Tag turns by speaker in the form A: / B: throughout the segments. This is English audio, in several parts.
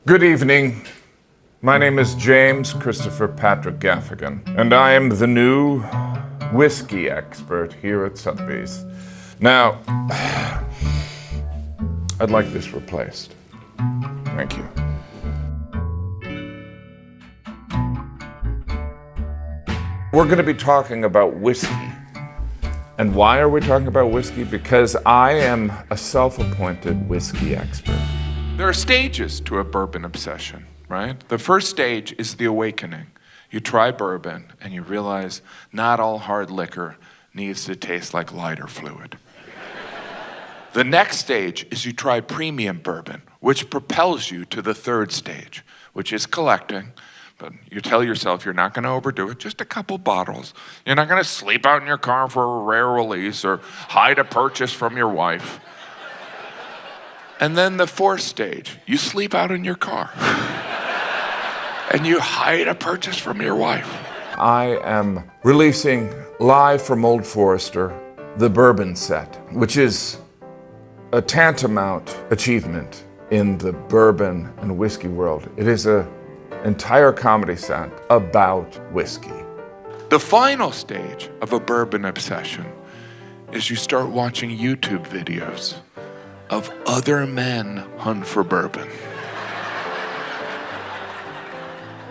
A: Good evening. My name is James Christopher Patrick Gaffigan, and I am the new whiskey expert here at Sotheby's. Now, I'd like this replaced. Thank you. We're going to be talking about whiskey. And why are we talking about whiskey? Because I am a self-appointed whiskey expert. There are stages to a bourbon obsession, right? The first stage is the awakening. You try bourbon and you realize not all hard liquor needs to taste like lighter fluid. The next stage is you try premium bourbon, which propels you to the third stage, which is collecting. But you tell yourself you're not going to overdo it, just a couple bottles. You're not going to sleep out in your car for a rare release or hide a purchase from your wife. And then the fourth stage, you sleep out in your car and you hide a purchase from your wife. I am releasing live from Old Forester the bourbon set, which is a tantamount achievement in the bourbon and whiskey world. It is an entire comedy set about whiskey. The final stage of a bourbon obsession is you start watching YouTube videos of other men hunt for bourbon.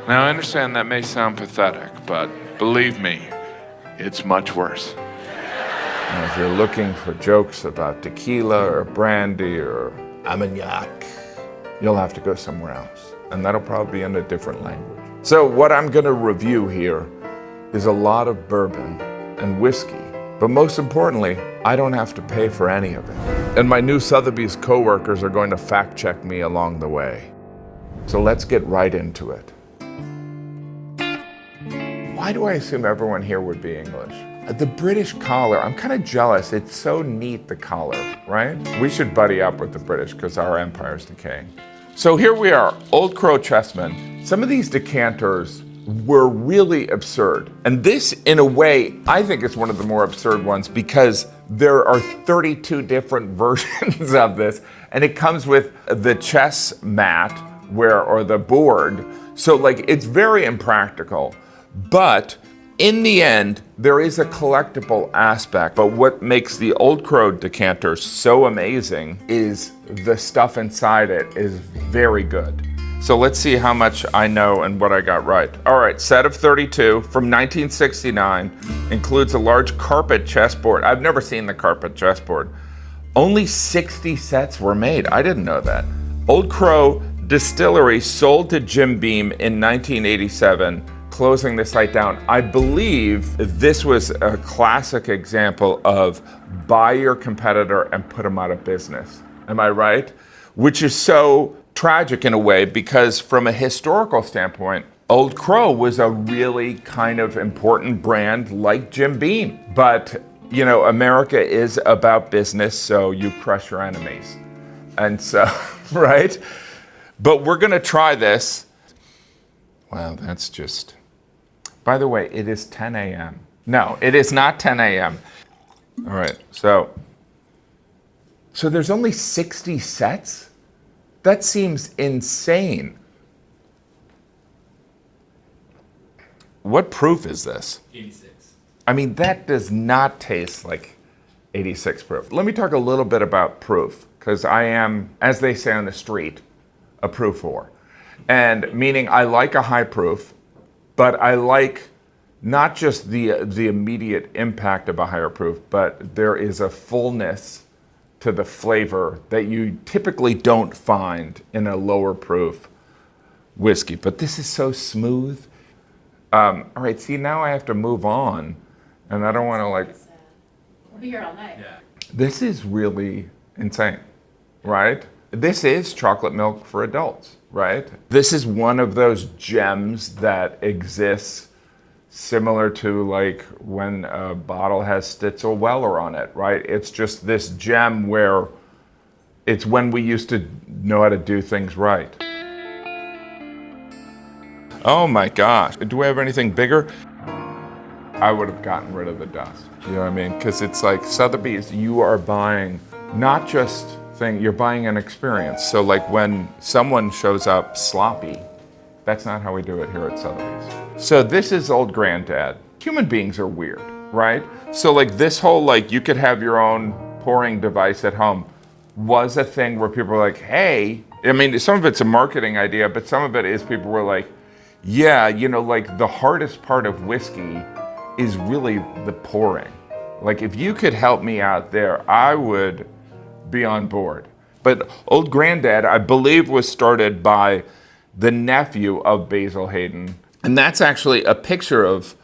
A: Now, I understand that may sound pathetic, but believe me, it's much worse. Now, if you're looking for jokes about tequila or brandy or armagnac, you'll have to go somewhere else, and that'll probably be in a different language. So what I'm gonna review here is a lot of bourbon and whiskey, but most importantly, I don't have to pay for any of it. And my new Sotheby's co-workers are going to fact check me along the way. So let's get right into it. Why do I assume everyone here would be English? The British collar, I'm kind of jealous. It's so neat, the collar, right? We should buddy up with the British because our empire's decaying. So here we are, Old Crow Chessman. Some of these decanters were really absurd. And this, in a way, I think is one of the more absurd ones because there are 32 different versions of this, and it comes with the chess mat or the board. So like, it's very impractical, but in the end, there is a collectible aspect. But what makes the Old Crow decanter so amazing is the stuff inside it is very good. So let's see how much I know and what I got right. All right, set of 32 from 1969 includes a large carpet chessboard. I've never seen the carpet chessboard. Only 60 sets were made. I didn't know that. Old Crow Distillery sold to Jim Beam in 1987, closing the site down. I believe this was a classic example of buy your competitor and put them out of business. Am I right? Which is so tragic in a way because from a historical standpoint, Old Crow was a really kind of important brand like Jim Beam. But, you know, America is about business, so you crush your enemies. And so, right? But we're gonna try this. Wow, that's just, by the way, it is 10 a.m. No, it is not 10 a.m. All right, so there's only 60 sets? That seems insane. What proof is this?
B: 86.
A: I mean, that does not taste like 86 proof. Let me talk a little bit about proof, because I am, as they say on the street, a proof whore. And meaning I like a high proof, but I like not just the immediate impact of a higher proof, but there is a fullness to the flavor that you typically don't find in a lower proof whiskey. But this is so smooth. All right, see, now I have to move on, and I don't want to like.
C: We'll be here all night.
B: Yeah.
A: This is really insane, right? This is chocolate milk for adults, right? This is one of those gems that exists similar to like when a bottle has Stitzel Weller on it, right? It's just this gem where it's when we used to know how to do things right. Oh my gosh, do we have anything bigger? I would have gotten rid of the dust, you know what I mean? Because it's like Sotheby's, you are buying not just thing. You're buying an experience. So like when someone shows up sloppy, that's not how we do it here at Sotheby's. So this is Old Granddad. Human beings are weird, right? So like this whole like you could have your own pouring device at home was a thing where people were like, hey, I mean, some of it's a marketing idea, but some of it is people were like, yeah, you know, like the hardest part of whiskey is really the pouring. Like if you could help me out there, I would be on board. But Old Granddad, I believe, was started by the nephew of Basil Hayden. And that's actually a picture of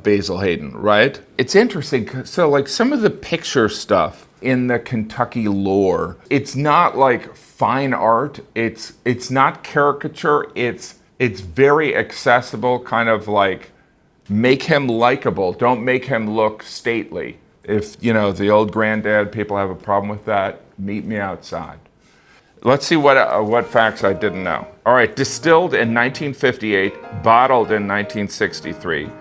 A: Basil Hayden, right? It's interesting. So like some of the picture stuff in the Kentucky lore, it's not like fine art. It's not caricature. It's very accessible, kind of like make him likable. Don't make him look stately. If, you know, the Old Granddad people have a problem with that, meet me outside. Let's see what facts I didn't know. All right, distilled in 1958, bottled in 1963.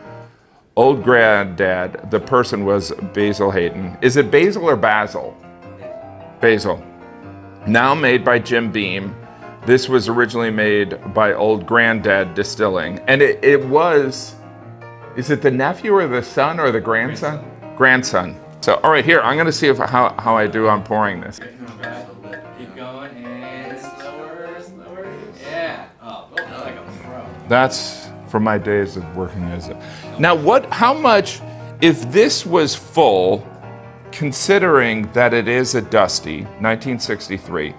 A: Old Granddad, the person was Basil Hayden. Is it Basil or Basil? Basil. Now made by Jim Beam. This was originally made by Old Granddad Distilling. And it was, is it the nephew or the son or the grandson? Grandson. So, all right, here, I'm gonna see how I do on pouring this.
B: Keep going and slower. Yeah. Oh, like a pro.
A: That's from my days of working as a... Now how much, if this was full, considering that it is a Dusty, 1963,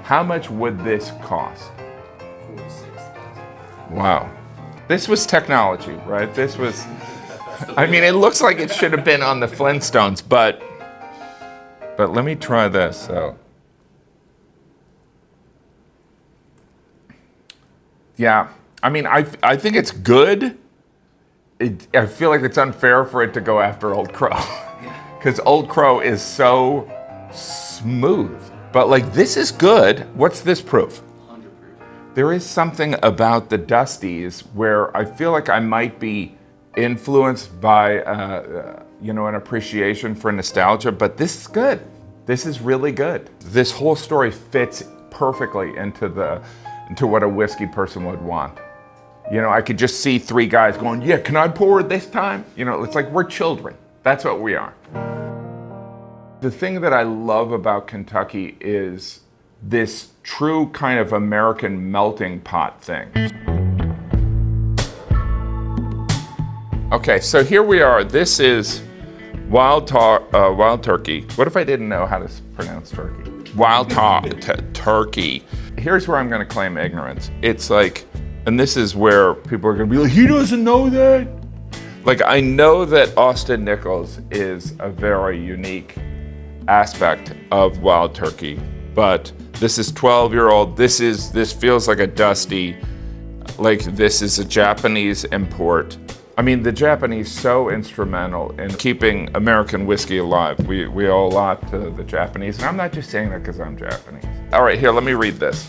A: how much would this cost?
B: $46,000.
A: Wow. This was technology, right? This was, I mean, it looks like it should have been on the Flintstones, but let me try this, so. Yeah, I mean, I think it's good. I feel like it's unfair for it to go after Old Crow, because Old Crow is so smooth. But like, this is good. What's this proof?
B: 100 proof.
A: There is something about the Dusties where I feel like I might be influenced by, you know, an appreciation for nostalgia, but this is good. This is really good. This whole story fits perfectly into what a whiskey person would want. You know, I could just see three guys going, yeah, can I pour it this time? You know, it's like we're children. That's what we are. The thing that I love about Kentucky is this true kind of American melting pot thing. Okay, so here we are. This is wild turkey. What if I didn't know how to pronounce turkey? Wild turkey. Here's where I'm going to claim ignorance. It's like, and this is where people are going to be like, he doesn't know that. Like, I know that Austin Nichols is a very unique aspect of wild turkey, but this is 12-year-old. This feels like a Dusty. Like, this is a Japanese import. I mean, the Japanese so instrumental in keeping American whiskey alive. We owe a lot to the Japanese, and I'm not just saying that because I'm Japanese. All right, here, let me read this.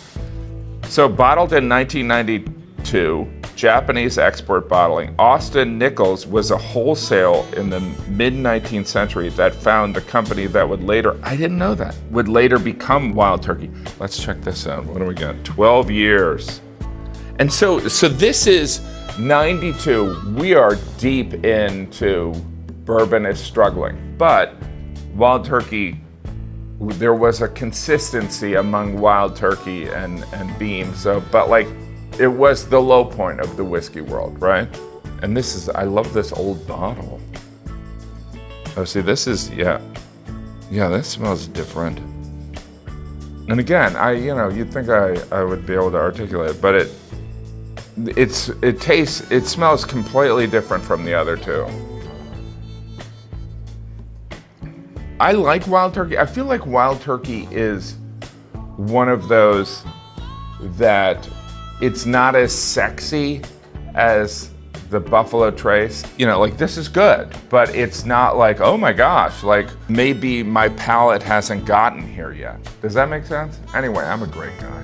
A: So, bottled in 1992, Japanese export bottling. Austin Nichols was a wholesale in the mid-19th century that found the company that would later, I didn't know that, would later become Wild Turkey. Let's check this out. What do we got? 12 years. And so this is 92. We are deep into bourbon is struggling. But Wild Turkey, there was a consistency among Wild Turkey and Beam. So, but like, it was the low point of the whiskey world, right? And this is, I love this old bottle. Oh, see, this is, yeah, that smells different. And again, you'd think I would be able to articulate it, but it smells completely different from the other two. I like Wild Turkey. I feel like Wild Turkey is one of those that it's not as sexy as the Buffalo Trace. You know, like, this is good, but it's not like, oh my gosh, like maybe my palate hasn't gotten here yet. Does that make sense? Anyway, I'm a great guy.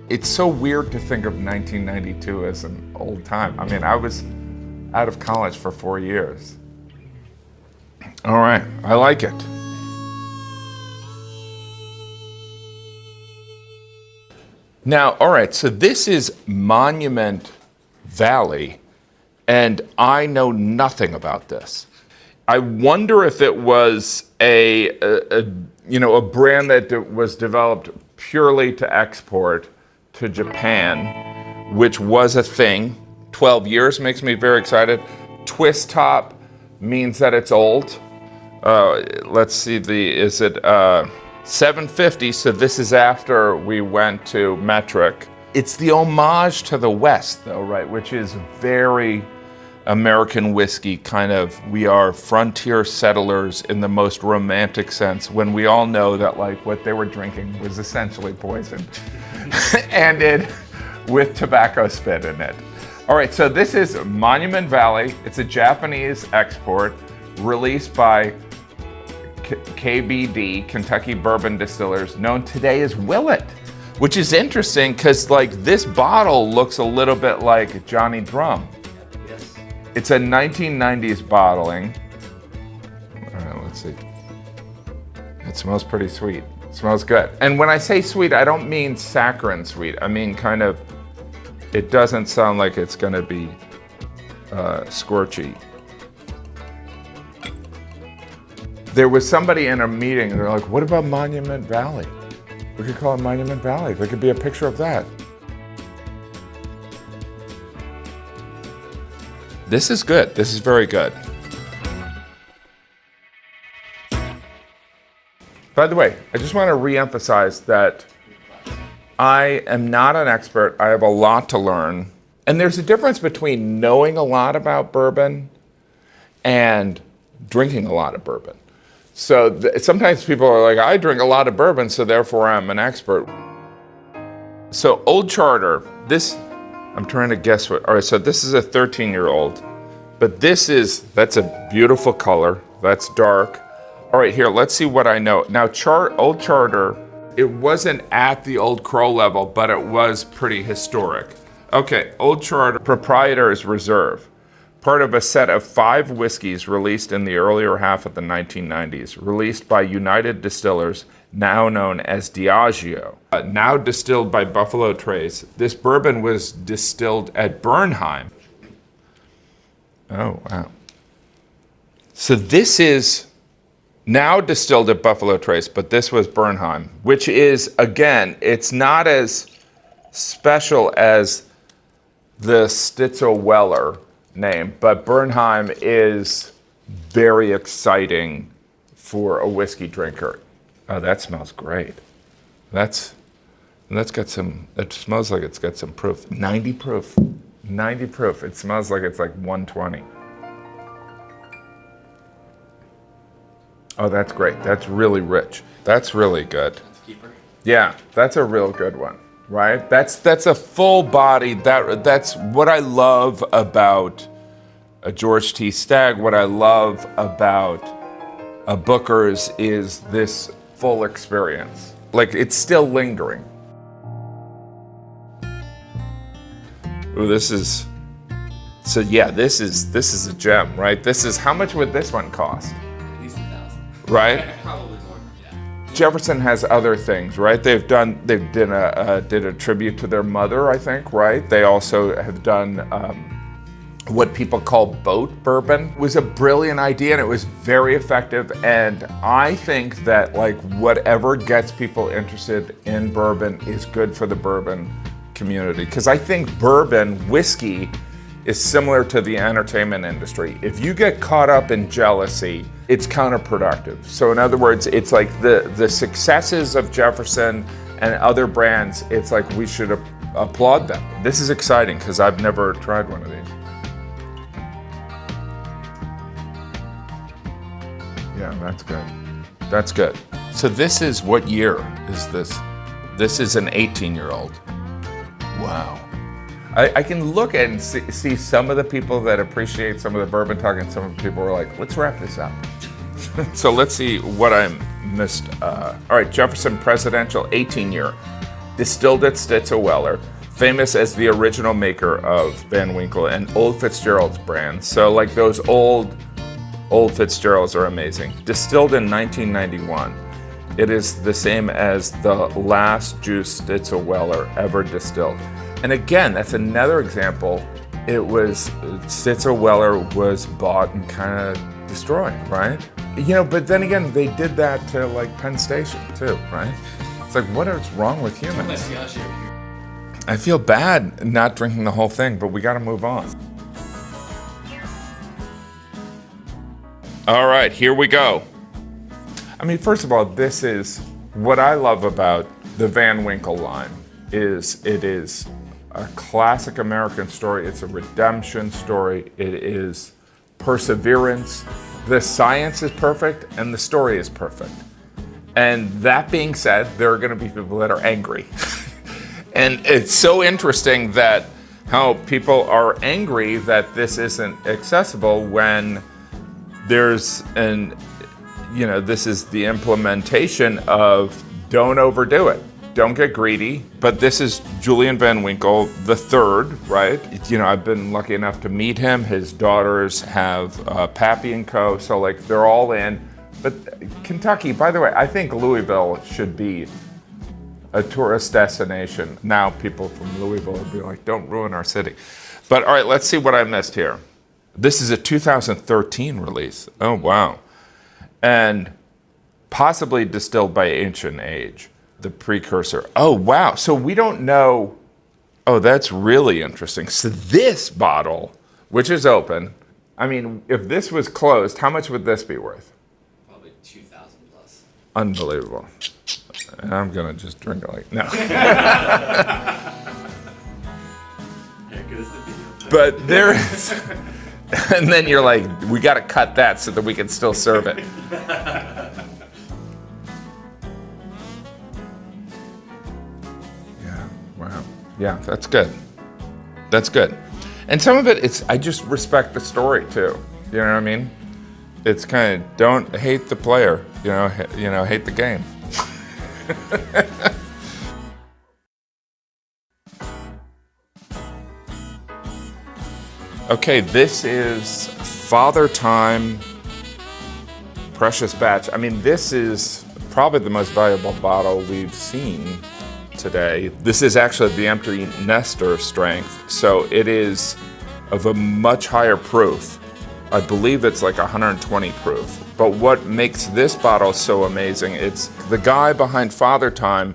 A: It's so weird to think of 1992 as an old time. I mean, I was out of college for 4 years. All right, I like it. Now, all right, so this is Monument Valley, and I know nothing about this. I wonder if it was a brand that was developed purely to export to Japan, which was a thing. 12 years makes me very excited. Twist top means that it's old. Let's see, is it 750? So this is after we went to metric. It's the homage to the West, though, right? Which is very American whiskey, kind of. We are frontier settlers in the most romantic sense, when we all know that like what they were drinking was essentially poison, ended with tobacco spit in it. All right, so this is Monument Valley. It's a Japanese export released by KBD, Kentucky Bourbon Distillers, known today as Willet, which is interesting because like this bottle looks a little bit like Johnny Drum.
B: Yes.
A: It's a 1990s bottling. All right, let's see. It smells pretty sweet. It smells good. And when I say sweet, I don't mean saccharine sweet. I mean kind of, it doesn't sound like it's gonna be scorchy. There was somebody in a meeting, and they're like, what about Monument Valley? We could call it Monument Valley. There could be a picture of that. This is good. This is very good. By the way, I just want to re-emphasize that I am not an expert. I have a lot to learn. And there's a difference between knowing a lot about bourbon and drinking a lot of bourbon. So sometimes people are like, I drink a lot of bourbon, so therefore I'm an expert. So Old Charter, this, I'm trying to guess what, all right, so this is a 13-year-old, but that's a beautiful color, that's dark. All right, here, let's see what I know. Now, Old Charter, it wasn't at the Old Crow level, but it was pretty historic. Okay, Old Charter, Proprietor's Reserve. Part of a set of 5 whiskeys released in the earlier half of the 1990s, released by United Distillers, now known as Diageo. Now distilled by Buffalo Trace, this bourbon was distilled at Bernheim. Oh, wow. So this is now distilled at Buffalo Trace, but this was Bernheim, which is, again, it's not as special as the Stitzel Weller name, but Bernheim is very exciting for a whiskey drinker. Oh, that smells great. That's got some, it smells like it's got some proof. 90 proof. 90 proof. It smells like it's like 120. Oh, that's great. That's really rich. That's really good.
B: Keeper.
A: Yeah, that's a real good one. Right? That's a full body. That's what I love about a George T. Stagg. What I love about a Booker's is this full experience. Like it's still lingering. Ooh, this is a gem, right? This is, how much would this one cost?
B: At least 1,000.
A: Right?
B: Probably more. Yeah.
A: Jefferson has other things, right? They did a tribute to their mother, I think, right? They also have done what people call boat bourbon. It was a brilliant idea and it was very effective. And I think that like whatever gets people interested in bourbon is good for the bourbon community. Because I think bourbon, whiskey, is similar to the entertainment industry. If you get caught up in jealousy, it's counterproductive. So in other words, it's like the successes of Jefferson and other brands, it's like we should applaud them. This is exciting because I've never tried one of these. Yeah, that's good. That's good. So this is, what year is this? This is an 18-year-old. Wow. I can look at and see some of the people that appreciate some of the bourbon talk, and some of the people are like, let's wrap this up. So let's see what I missed. All right, Jefferson Presidential 18-year, distilled at Stitzel Weller, famous as the original maker of Van Winkle and Old Fitzgerald's brand. So like those old Fitzgeralds are amazing. Distilled in 1991. It is the same as the last juice Stitzel-Weller ever distilled. And again, that's another example. It was, Stitzel-Weller was bought and kind of destroyed, right? But then again, they did that to like Penn Station too, right? It's like, what is wrong with humans? I feel bad not drinking the whole thing, but we gotta move on. All right, here we go. I mean, first of all, this is what I love about the Van Winkle line is it is a classic American story. It's a redemption story. It is perseverance. The science is perfect and the story is perfect. And that being said, there are gonna be people that are angry. And it's so interesting that how people are angry that this isn't accessible when there's this is the implementation of don't overdo it. Don't get greedy. But this is Julian Van Winkle the third, right? I've been lucky enough to meet him. His daughters have Pappy and Co. So like they're all in. But Kentucky, by the way, I think Louisville should be a tourist destination. Now people from Louisville would be like, don't ruin our city. But all right, let's see what I missed here. This is a 2013 release. Oh, wow. And possibly distilled by Ancient Age, the precursor. Oh, wow. So we don't know. Oh, that's really interesting. So this bottle, which is open, I mean, if this was closed, how much would this be worth?
B: Probably 2,000 plus.
A: Unbelievable. And I'm going to just drink it like, no. But there is... And then you're like, we got to cut that so that we can still serve it. Yeah, wow. Yeah, that's good. That's good. And some of it, I just respect the story too. You know what I mean? It's kind of, don't hate the player, hate the game. Okay, this is Fathertime Precious Batch. I mean, this is probably the most valuable bottle we've seen today. This is actually the empty nester strength, so it is of a much higher proof. I believe it's like 120 proof. But what makes this bottle so amazing, it's the guy behind Fathertime.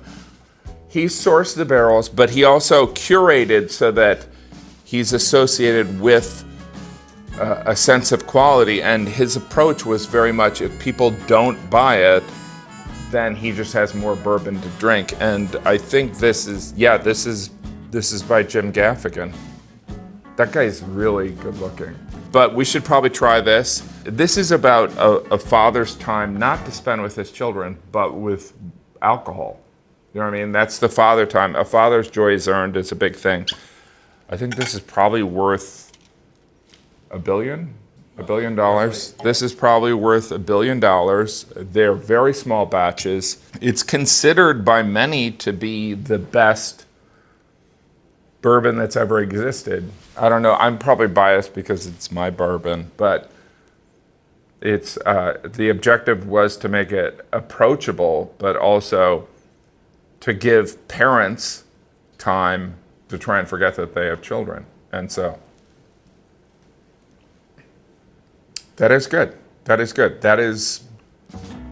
A: He sourced the barrels, but he also curated so that he's associated with a sense of quality, and his approach was very much, if people don't buy it, then he just has more bourbon to drink. And I think this is by Jim Gaffigan. That guy's really good looking. But we should probably try this. This is about a father's time not to spend with his children, but with alcohol. You know what I mean? That's the father time. A father's joy is earned is a big thing. I think this is probably worth $1 billion. This is probably worth $1 billion. They're very small batches. It's considered by many to be the best bourbon that's ever existed. I don't know, I'm probably biased because it's my bourbon, but it's the objective was to make it approachable, but also to give parents time to try and forget that they have children. And so that is good. That is good. That is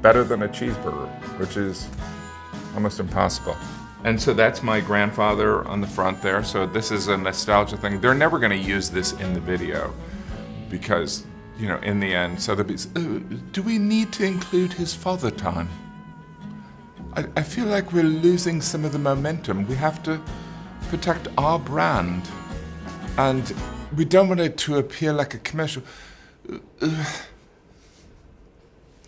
A: better than a cheeseburger, which is almost impossible. And so that's my grandfather on the front there. So this is a nostalgia thing. They're never going to use this in the video because, in the end, Sotheby's, do we need to include his father time? I feel like we're losing some of the momentum. We have to protect our brand. And we don't want it to appear like a commercial.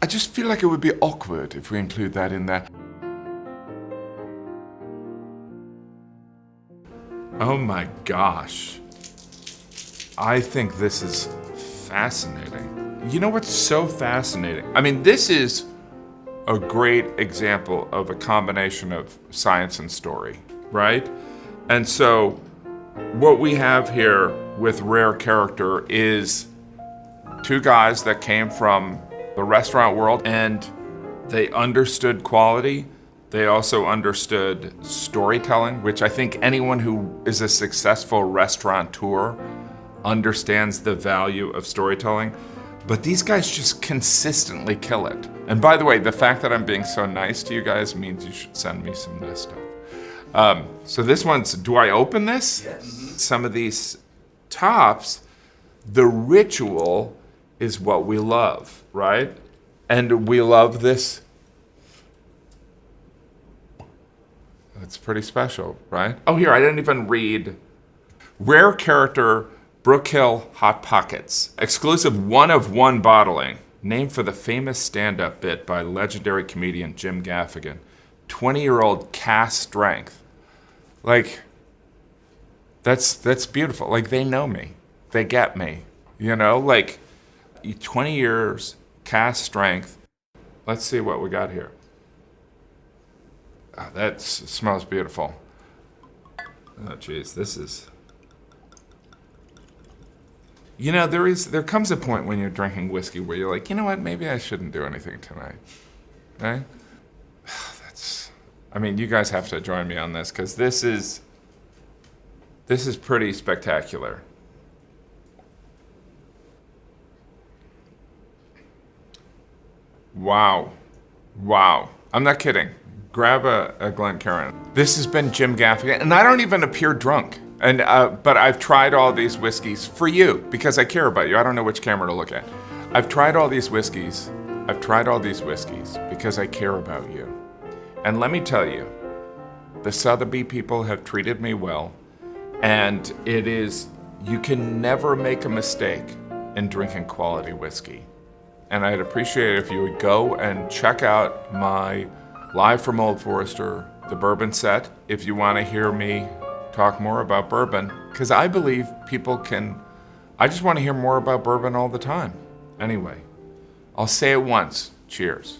A: I just feel like it would be awkward if we include that in there. Oh my gosh. I think this is fascinating. You know what's so fascinating? I mean, this is a great example of a combination of science and story, right? And so what we have here with Rare Character is two guys that came from the restaurant world, and They understood quality. They also understood storytelling, which I think anyone who is a successful restaurateur understands the value of storytelling. But these guys just consistently kill it. And by the way, the fact that I'm being so nice to you guys means you should send me some of this stuff. So this one's, do I open this?
B: Yes.
A: Some of these tops, the ritual is what we love, right? And we love this. That's pretty special, right? Oh, here, I didn't even read. Rare Character Brook Hill Hot Pockets. Exclusive one-of-one bottling. Named for the famous stand-up bit by legendary comedian Jim Gaffigan. 20-year-old cast strength. Like, that's beautiful. Like, they know me. They get me. You know, like, 20 years, cast strength. Let's see what we got here. Oh, that smells beautiful. Oh, geez, this is... You know, there comes a point when you're drinking whiskey where you're like, you know what, maybe I shouldn't do anything tonight, right? I mean, you guys have to join me on this, because this is pretty spectacular. Wow. I'm not kidding. Grab a Glencairn. This has been Jim Gaffigan, and I don't even appear drunk. And but I've tried all these whiskeys for you because I care about you. I don't know which camera to look at. I've tried all these whiskeys because I care about you. And let me tell you, the Sotheby people have treated me well, and you can never make a mistake in drinking quality whiskey. And I'd appreciate it if you would go and check out my Live from Old Forester, the bourbon set, if you want to hear me talk more about bourbon, because I believe I just want to hear more about bourbon all the time. Anyway, I'll say it once. Cheers.